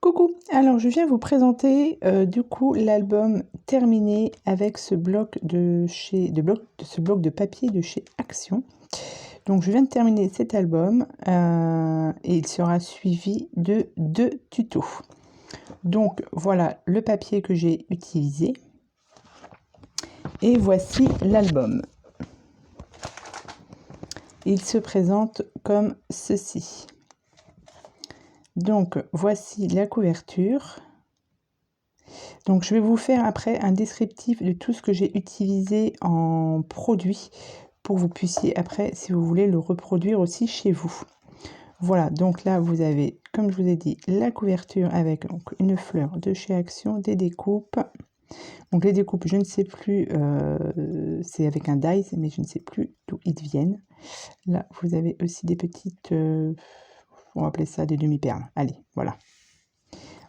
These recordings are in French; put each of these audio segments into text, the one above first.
Coucou, alors je viens vous présenter du coup l'album terminé avec ce bloc ce bloc de papier de chez Action. Donc je viens de terminer cet album et il sera suivi de 2 tutos. Donc voilà le papier que j'ai utilisé et voici l'album. Il se présente comme ceci. Donc voici la couverture. Donc je vais vous faire après un descriptif de tout ce que j'ai utilisé en produit pour que vous puissiez après, si vous voulez, le reproduire aussi chez vous. Voilà, donc là vous avez, comme je vous ai dit, la couverture avec donc, une fleur de chez Action, des découpes. Donc les découpes, je ne sais plus, c'est avec un dies, mais je ne sais plus d'où ils viennent. Là vous avez aussi des petites, on va appeler ça des demi-perles. Allez, voilà.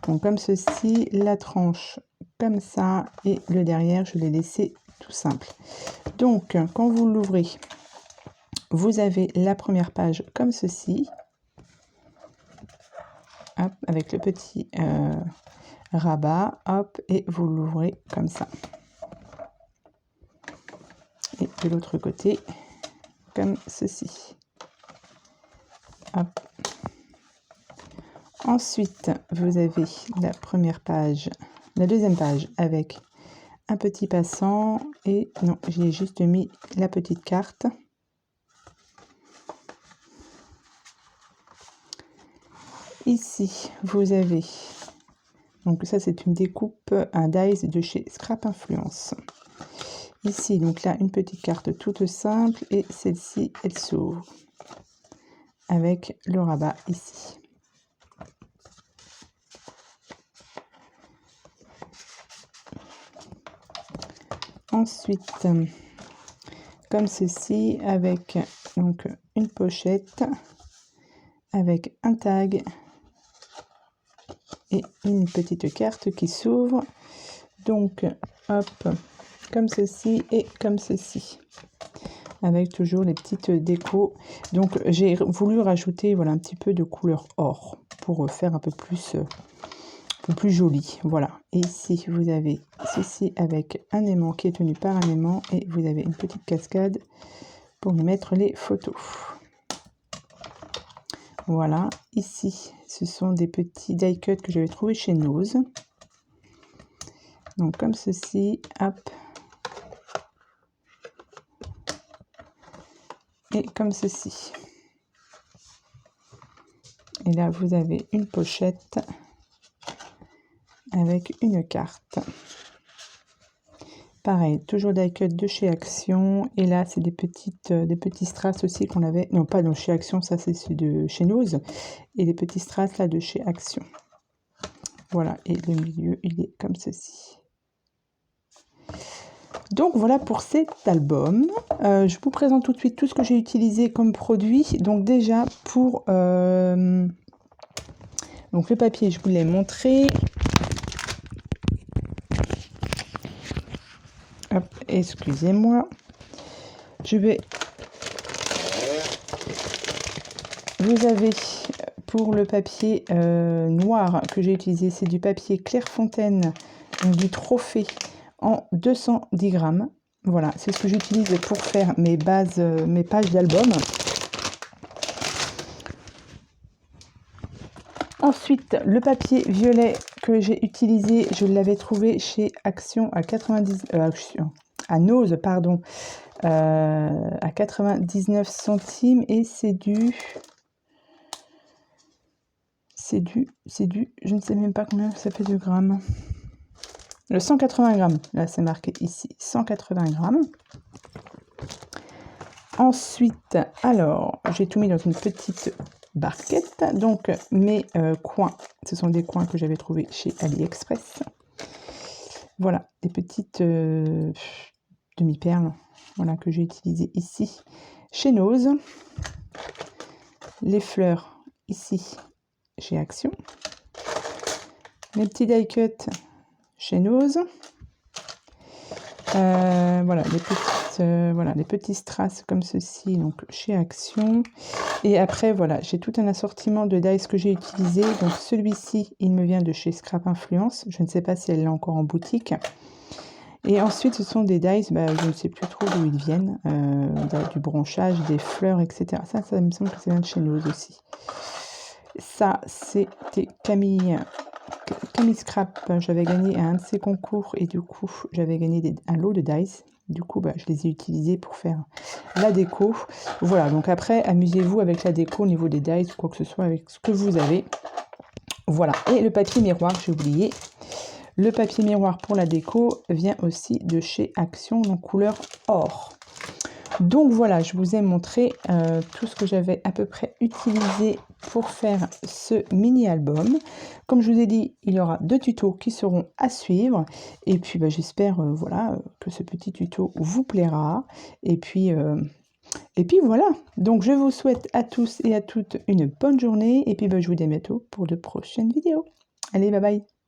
Donc comme ceci, la tranche comme ça et le derrière je l'ai laissé tout simple. Donc quand vous l'ouvrez, vous avez la première page comme ceci. Hop, avec le petit rabat, hop, et vous l'ouvrez comme ça. Et de l'autre côté, comme ceci. Hop. Ensuite, vous avez la première page, la deuxième page avec un petit passant et non, j'ai juste mis la petite carte. Ici, vous avez, donc ça c'est une découpe, un dies de chez Scrap Influence. Ici, donc là, une petite carte toute simple et celle-ci, elle s'ouvre avec le rabat ici. Ensuite, comme ceci, avec donc une pochette, avec un tag et une petite carte qui s'ouvre. Donc, hop, comme ceci et comme ceci. Avec toujours les petites décos. Donc, j'ai voulu rajouter voilà, un petit peu de couleur or pour faire un peu plus joli. Voilà. Et ici, vous avez ceci avec un aimant qui est tenu par un aimant et vous avez une petite cascade pour y mettre les photos. Voilà. Ici, ce sont des petits die cuts que j'avais trouvé chez Nose. Donc, comme ceci, hop. Et comme ceci. Et là, vous avez une pochette avec une carte. Pareil, toujours die cut de chez Action. Et là, c'est des petits strass aussi qu'on avait. Non, pas de chez Action, ça c'est de chez Nose. Et les petits strass là de chez Action. Voilà, et le milieu, il est comme ceci. Donc voilà pour cet album. Je vous présente tout de suite tout ce que j'ai utilisé comme produit. Donc déjà pour donc le papier, je vous l'ai montré. Hop, excusez-moi. Vous avez pour le papier noir que j'ai utilisé, c'est du papier Clairefontaine, donc du trophée en 210 grammes. Voilà, c'est ce que j'utilise pour faire mes bases, mes pages d'album. Ensuite, le papier violet que j'ai utilisé, je l'avais trouvé chez Action à 90, à Nose, pardon, à 99 centimes et c'est du, je ne sais même pas combien ça fait de grammes. Le 180 grammes, là c'est marqué ici, 180 grammes. Ensuite, alors, j'ai tout mis dans une petite barquette. Donc, mes coins, ce sont des coins que j'avais trouvés chez AliExpress. Voilà, des petites demi-perles, voilà, que j'ai utilisées ici chez Nose. Les fleurs, ici, chez Action. Les petits die cut chez Nose. Voilà, les petits strass comme ceci, donc chez Action. Et après, voilà, j'ai tout un assortiment de dies que j'ai utilisé. Donc celui-ci, il me vient de chez Scrap Influence. Je ne sais pas si elle est encore en boutique. Et ensuite, ce sont des dies, je ne sais plus trop d'où ils viennent. Du branchage, des fleurs, etc. Ça me semble que ça vient de chez Nose aussi. Ça, c'était Camille Scrap. J'avais gagné à un de ses concours et du coup, j'avais gagné un lot de dies. Du coup, je les ai utilisés pour faire la déco. Voilà, donc après, amusez-vous avec la déco au niveau des dies ou quoi que ce soit avec ce que vous avez. Voilà, et le papier miroir, j'ai oublié. Le papier miroir pour la déco vient aussi de chez Action, donc couleur or. Donc voilà, je vous ai montré tout ce que j'avais à peu près utilisé pour faire ce mini-album. Comme je vous ai dit, il y aura 2 tutos qui seront à suivre. Et puis j'espère voilà, que ce petit tuto vous plaira. Et puis voilà, donc je vous souhaite à tous et à toutes une bonne journée. Et puis je vous dis à bientôt pour de prochaines vidéos. Allez, bye bye!